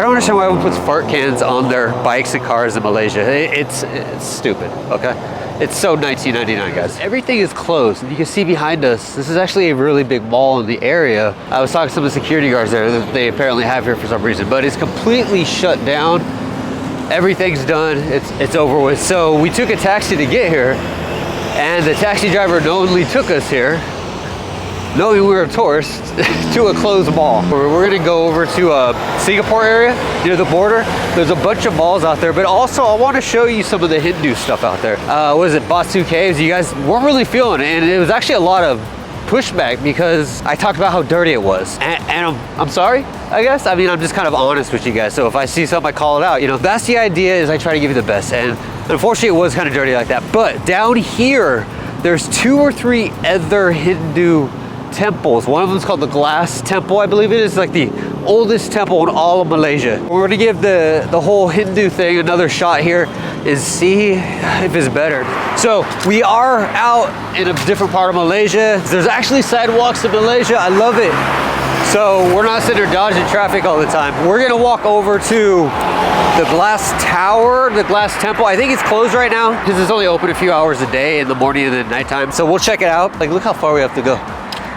I don't understand why everyone puts fart cans on their bikes and cars in Malaysia. It's stupid, okay? It's so 1999, guys. Everything is closed. You can see behind us, this is actually a really big mall in the area. I was talking to some of the security guards there that they apparently have here for some reason, but it's completely shut down. Everything's done, it's over with. So we took a taxi to get here, and the taxi driver knowingly took us here, knowing we were tourists, to a closed mall. We're gonna go over to Singapore area, near the border. There's a bunch of malls out there, but also I wanna show you some of the Hindu stuff out there. What is it, Batu Caves? You guys weren't really feeling it, and it was actually a lot of pushback because I talked about how dirty it was. And I'm sorry, I guess. I mean, I'm just kind of honest with you guys. So if I see something, I call it out. You know, that's the idea, is I try to give you the best. And unfortunately, it was kind of dirty like that. But down here, there's 2 or 3 other Hindu temples. One of them is called the Glass Temple, I believe it is, like the oldest temple in all of Malaysia. We're gonna give the whole Hindu thing another shot here and see if it's better. So we are out in a different part of Malaysia. There's actually sidewalks in Malaysia. I love it. So we're not sitting there dodging traffic all the time. We're gonna walk over to the Glass Tower, the Glass Temple. I think it's closed right now because it's only open a few hours a day in the morning and at nighttime. So we'll check it out. Like, look how far we have to go.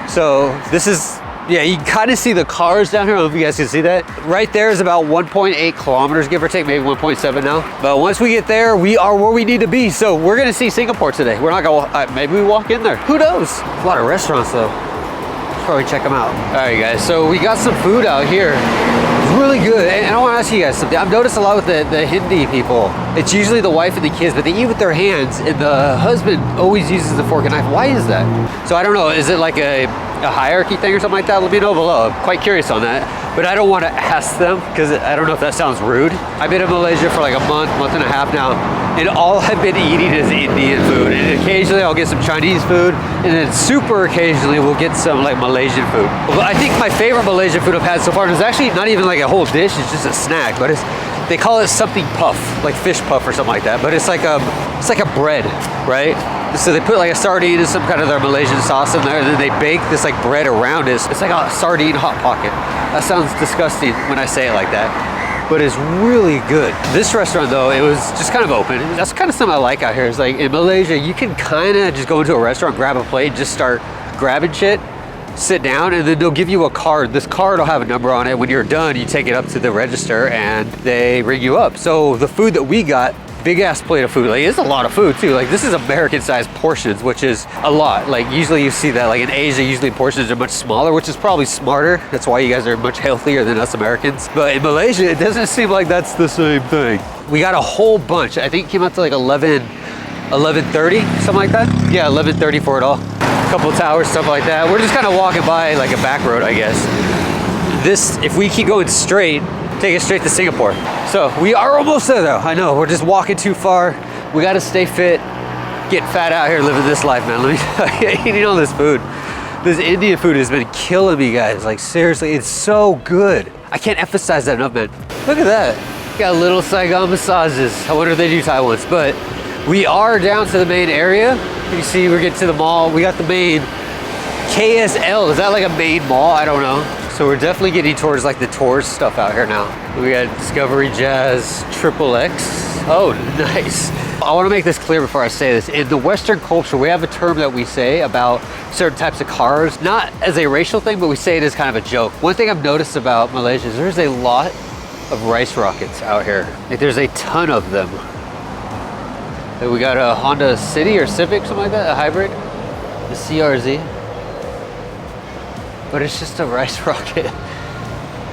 So this is, yeah, you can kind of see the cars down here. I don't know if you guys can see that. Right there is about 1.8 kilometers, give or take, maybe 1.7 now. But once we get there, we are where we need to be. So we're gonna see Singapore today. We're not gonna, maybe we walk in there. Who knows? A lot of restaurants though. Probably check them out. All right, guys, so we got some food out here. It's really good. And I want to ask you guys something. I've noticed a lot with the Hindi people. It's usually the wife and the kids, but they eat with their hands, and the husband always uses the fork and knife. Why is that? So I don't know. Is it like a hierarchy thing or something like that? Let me know below. I'm quite curious on that. But I don't want to ask them because I don't know if that sounds rude. I've been in Malaysia for like a month and a half now, and all I've been eating is Indian food. And occasionally I'll get some Chinese food, and then super occasionally we'll get some like Malaysian food. But I think my favorite Malaysian food I've had so far is actually not even like a whole dish, it's just a snack, but they call it something puff, like fish puff or something like that. But it's like a bread, right? So they put like a sardine and some kind of their Malaysian sauce in there, and then they bake this like bread around it. It's like a sardine hot pocket. That sounds disgusting when I say it like that, but it's really good. This restaurant though, it was just kind of open. That's kind of something I like out here. It's like in Malaysia, you can kind of just go into a restaurant, grab a plate, and just start grabbing shit, sit down, and then they'll give you a card. This card will have a number on it. When you're done, you take it up to the register and they ring you up. So the food that we got, big ass plate of food. Like, it's a lot of food too. Like, this is American sized portions, which is a lot. Like, usually you see that like in Asia, usually portions are much smaller, which is probably smarter. That's why you guys are much healthier than us Americans. But in Malaysia, it doesn't seem like that's the same thing. We got a whole bunch. I think it came out to like 11:30, something like that. Yeah, 11:30 for it all. A couple of towers, stuff like that. We're just kind of walking by like a back road, I guess. This, if we keep going straight, take it straight to Singapore. So we are almost there though. I know, we're just walking too far. We gotta stay fit, get fat out here living this life, man. Let me tell you, eating all this food. This Indian food has been killing me, guys. Like, seriously, it's so good. I can't emphasize that enough, man. Look at that. Got little Saigon massages. I wonder if they do Thai ones, but we are down to the main area. You see, we're getting to the mall. We got the main KSL. Is that like a main mall? I don't know. So we're definitely getting towards like the tourist stuff out here now. We got Discovery Jazz XXX. Oh, nice. I want to make this clear before I say this. In the Western culture, we have a term that we say about certain types of cars, not as a racial thing, but we say it as kind of a joke. One thing I've noticed about Malaysia is there's a lot of rice rockets out here. Like, there's a ton of them. Like, we got a Honda City or Civic, something like that, a hybrid, the CRZ. But it's just a rice rocket.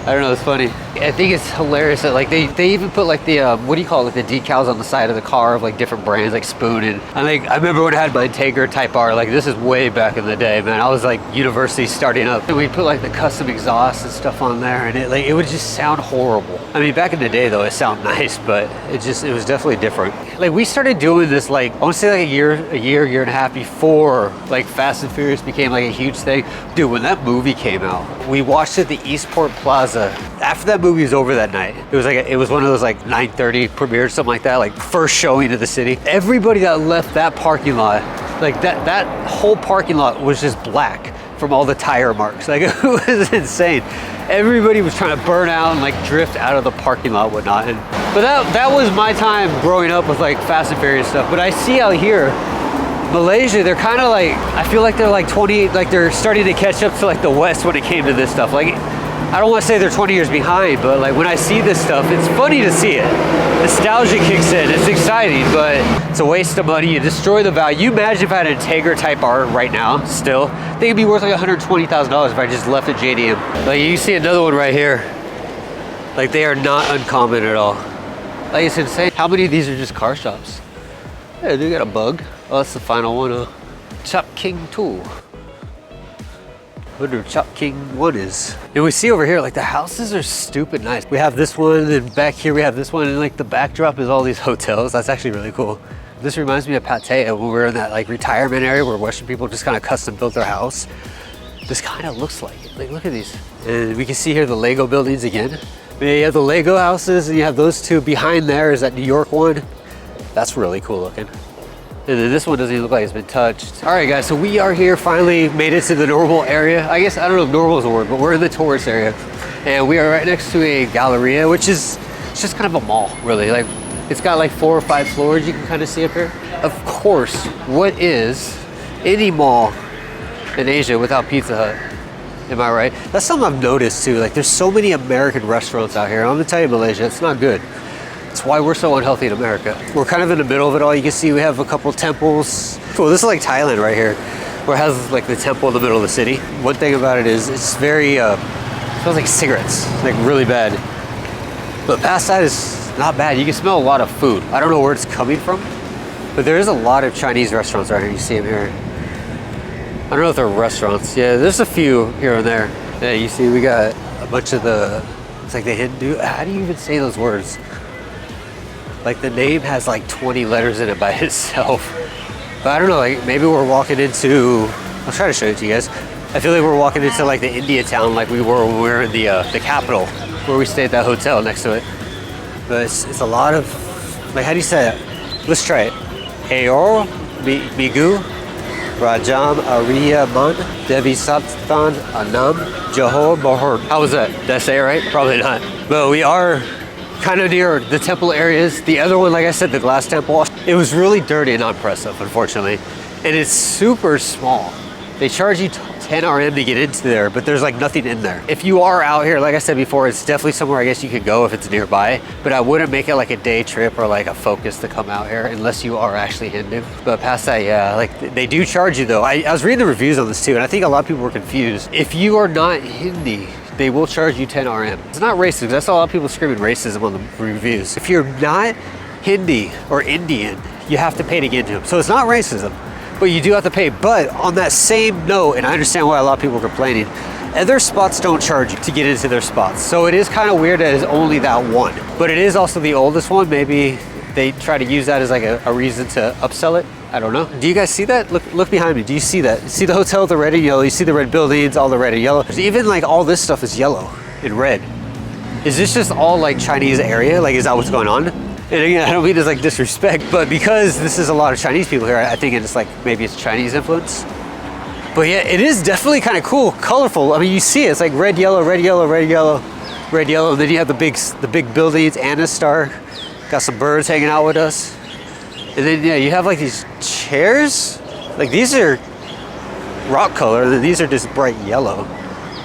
I don't know, it's funny. I think it's hilarious that like they even put like the, what do you call it, like the decals on the side of the car of like different brands, like Spoon. And I remember when I had my Integra Type R, like this is way back in the day, man. I was like university starting up. And we put like the custom exhaust and stuff on there, and it would just sound horrible. I mean, back in the day though, it sounded nice, but it was definitely different. Like, we started doing this like, I want to say like a year and a half before like Fast and Furious became like a huge thing. Dude, when that movie came out, we watched it at the Eastport Plaza. After that movie was over that night, it was one of those like 9:30 premieres, something like that, like first showing of the city. Everybody that left that parking lot, like that whole parking lot was just black, from all the tire marks. Like, it was insane. Everybody was trying to burn out and like drift out of the parking lot and whatnot. But that was my time growing up with like Fast and Furious stuff. But I see out here, Malaysia, they're kind of like, I feel like they're like 20, like they're starting to catch up to like the West when it came to this stuff. Like, I don't want to say they're 20 years behind, but like when I see this stuff, it's funny to see it. Nostalgia kicks in, it's exciting, but it's a waste of money. You destroy the value. You imagine if I had an Integra type art right now, still, I think it'd be worth like $120,000 if I just left it JDM. Like you see another one right here. Like they are not uncommon at all. Like it's insane. How many of these are just car shops? Yeah, they got a bug. Oh, that's the final one. Chop King 2. Wonder Chop King 1 is. And we see over here, like the houses are stupid nice. We have this one, and back here we have this one, and like the backdrop is all these hotels. That's actually really cool. This reminds me of Pattaya when we were in that like retirement area where Western people just kind of custom built their house. This kind of looks like it. Like look at these. And we can see here the Lego buildings again. You have the Lego houses and you have those two. Behind there is that New York one. That's really cool looking. And then this one doesn't even look like it's been touched. All right, guys, so we are here, finally made it to the normal area. I guess, I don't know if normal is a word, but we're in the tourist area. And we are right next to a galleria, which is it's just kind of a mall, really. Like, it's got like 4 or 5 floors you can kind of see up here. Of course, what is any mall in Asia without Pizza Hut? Am I right? That's something I've noticed too. Like, there's so many American restaurants out here. I'm gonna tell you, Malaysia, it's not good. It's why we're so unhealthy in America. We're kind of in the middle of it all. You can see we have a couple temples. Cool, this is like Thailand right here, where it has like the temple in the middle of the city. One thing about it is it's very, it smells like cigarettes, like really bad. But past that is not bad. You can smell a lot of food. I don't know where it's coming from, but there is a lot of Chinese restaurants right here. You see them here. I don't know if they're restaurants. Yeah, there's a few here and there. Yeah, you see we got a bunch of the, it's like the Hindu, how do you even say those words? Like the name has like 20 letters in it by itself. But I don't know, like maybe we're walking into, I'll try to show it to you guys. I feel like we're walking into like the India town like we were when we were in the capital, where we stayed at that hotel next to it. But it's a lot of, like how do you say it? Let's try it. Ayor, Migu, Rajam, Ariyaman, Devi Saptan, Anam, Johor, Bohor. How was that? Did I say it right? Probably not. But we are kind of near the temple areas. The other one, like I said, the glass temple, it was really dirty and not impressive, unfortunately. And it's super small. They charge you 10 RM to get into there, but there's like nothing in there. If you are out here, like I said before, it's definitely somewhere I guess you could go if it's nearby, but I wouldn't make it like a day trip or like a focus to come out here unless you are actually Hindu. But past that, yeah, like they do charge you though. I was reading the reviews on this too, and I think a lot of people were confused. If you are not Hindi, they will charge you 10 RM. It's not racist. That's a lot of people screaming racism on the reviews. If you're not Hindi or Indian, you have to pay to get into them. So it's not racism, but you do have to pay. But on that same note, and I understand why a lot of people are complaining, other spots don't charge you to get into their spots. So it is kind of weird that it's only that one. But it is also the oldest one. Maybe they try to use that as like a reason to upsell it. I don't know. Do you guys see that? Look behind me. Do you see that? See the hotel with the red and yellow? You see the red buildings, all the red and yellow. Even like all this stuff is yellow and red. Is this just all like Chinese area? Like, is that what's going on? And again, I don't mean it's like disrespect, but because this is a lot of Chinese people here, I think it's like, maybe it's Chinese influence. But yeah, it is definitely kind of cool, colorful. I mean, you see it, it's like red, yellow, red, yellow, red, yellow, red, yellow. And then you have the big buildings, Anna Star. Got some birds hanging out with us. And then, yeah, you have like these chairs. Like these are rock color, and then these are just bright yellow.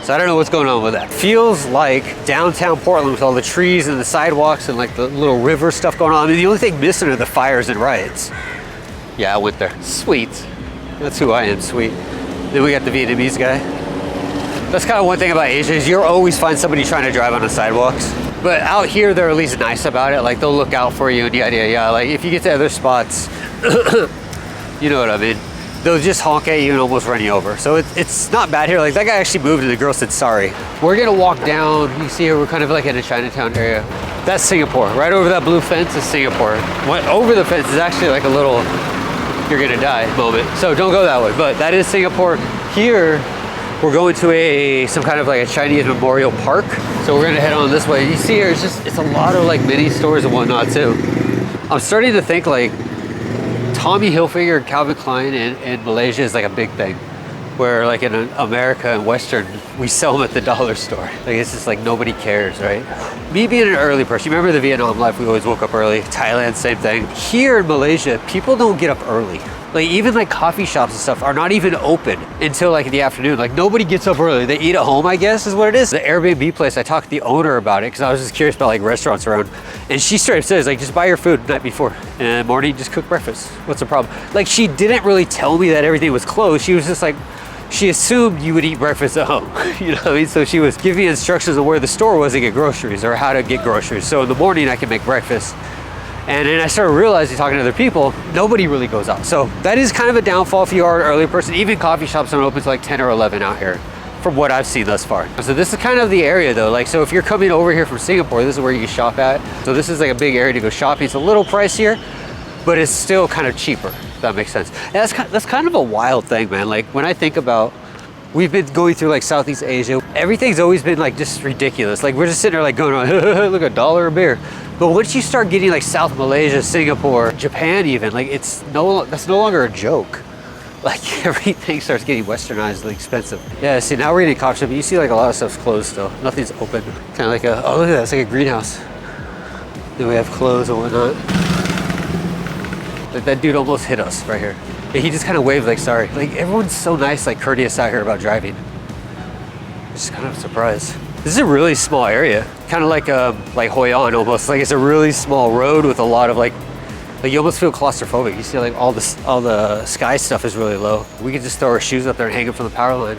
So I don't know what's going on with that. Feels like downtown Portland with all the trees and the sidewalks and like the little river stuff going on. I mean, the only thing missing are the fires and riots. Yeah, I went there. Sweet. That's who I am, sweet. Then we got the Vietnamese guy. That's kind of one thing about Asia is you'll always find somebody trying to drive on the sidewalks. But out here, they're at least nice about it. Like, they'll look out for you and yeah. Like, if you get to other spots, you know what I mean? They'll just honk at you and almost run you over. So it's not bad here. Like, that guy actually moved and the girl said sorry. We're gonna walk down. You see here, we're kind of like in a Chinatown area. That's Singapore. Right over that blue fence is Singapore. What over the fence is actually like a little, you're gonna die moment. So don't go that way, but that is Singapore. Here, we're going to some kind of like a Chinese memorial park. So we're gonna head on this way. You see here, it's a lot of like mini stores and whatnot too. I'm starting to think like Tommy Hilfiger and Calvin Klein in Malaysia is like a big thing. Where like in America and Western, we sell them at the dollar store. Like it's just like nobody cares, right? Me being an early person, you remember the Vietnam life, we always woke up early. Thailand, same thing. Here in Malaysia, people don't get up early. Like even like coffee shops and stuff are not even open until like in the afternoon. Like nobody gets up early. They eat at home, I guess is what it is. The Airbnb place, I talked to the owner about it because I was just curious about like restaurants around. And she straight up says like, just buy your food the night before. And in the morning, just cook breakfast. What's the problem? Like she didn't really tell me that everything was closed. She was just like, she assumed you would eat breakfast at home. You know what I mean? So she was giving me instructions on where the store was to get groceries or how to get groceries. So in the morning I can make breakfast. And then I started realizing, talking to other people, nobody really goes out. So that is kind of a downfall if you are an early person. Even coffee shops don't open until like 10 or 11 out here, from what I've seen thus far. So this is kind of the area though. Like, so if you're coming over here from Singapore, this is where you can shop at. So this is like a big area to go shopping. It's a little pricier, but it's still kind of cheaper, if that makes sense. And that's kind of a wild thing, man. Like when I think about, we've been going through like Southeast Asia, everything's always been like just ridiculous. Like we're just sitting there like going, look, $1 a beer. But once you start getting like South Malaysia, Singapore, Japan even, like that's no longer a joke. Like everything starts getting westernized, like expensive. Yeah, see now we're in a coffee shop, but you see like a lot of stuff's closed still. Nothing's open. Kind of like oh look at that, it's like a greenhouse. Then we have clothes and whatnot. Like that dude almost hit us right here. And he just kind of waved like sorry. Like everyone's so nice, like courteous out here about driving. Just kind of surprised. This is a really small area, kind of like Hoi An almost. Like it's a really small road with a lot of like you almost feel claustrophobic. You see like all the sky stuff is really low. We could just throw our shoes up there and hang them from the power line.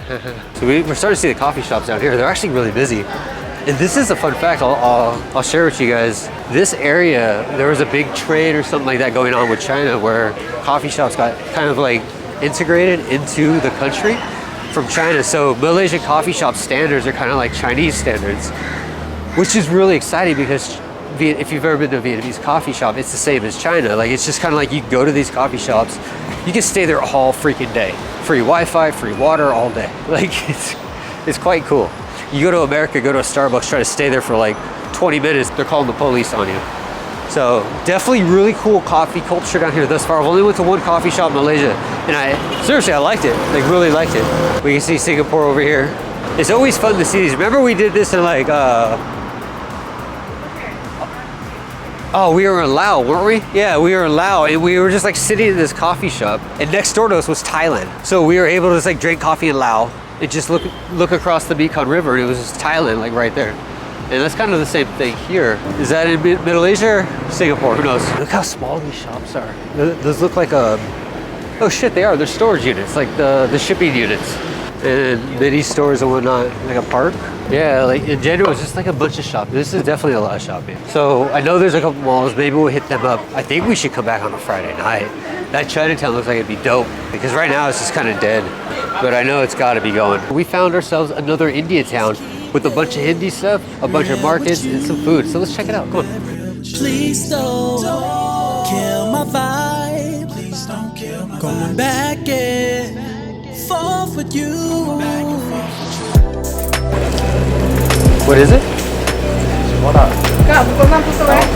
So we're starting to see the coffee shops down here. They're actually really busy. And this is a fun fact I'll share with you guys. This area, there was a big trade or something like that going on with China where coffee shops got kind of like integrated into the country from China. So Malaysian coffee shop standards are kind of like Chinese standards, which is really exciting because if you've ever been to a Vietnamese coffee shop, it's the same as China. Like it's just kind of like you go to these coffee shops, you can stay there all freaking day. Free Wi-Fi, free water all day. Like it's quite cool. You go to America, go to a Starbucks, try to stay there for like 20 minutes, they're calling the police on you. So definitely really cool coffee culture down here thus far. I've only went to one coffee shop in Malaysia and I liked it, like really liked it. We can see Singapore over here. It's always fun to see these. Remember we did this in like, oh, we were in Laos, weren't we? Yeah, we were in Laos and we were just like sitting in this coffee shop and next door to us was Thailand. So we were able to just like drink coffee in Laos and just look across the Mekong River and it was just Thailand like right there. And that's kind of the same thing here. Is that in Middle Asia or Singapore? Who knows? Look how small these shops are. Those look like oh shit, they are. They're storage units, like the shipping units. And mini stores and whatnot, like a park. Yeah, like in general, it's just like a bunch of shopping. This is definitely a lot of shopping. So I know there's a couple malls, maybe we'll hit them up. I think we should come back on a Friday night. That Chinatown looks like it'd be dope because right now it's just kind of dead. But I know it's gotta be going. We found ourselves another India town with a bunch of Hindi stuff, a bunch of markets, and some food. So let's check it out. Come on. Please don't kill my vibe. Please don't kill my vibe. Going back and forth with you. What is it? Kak, pukul 6 sore.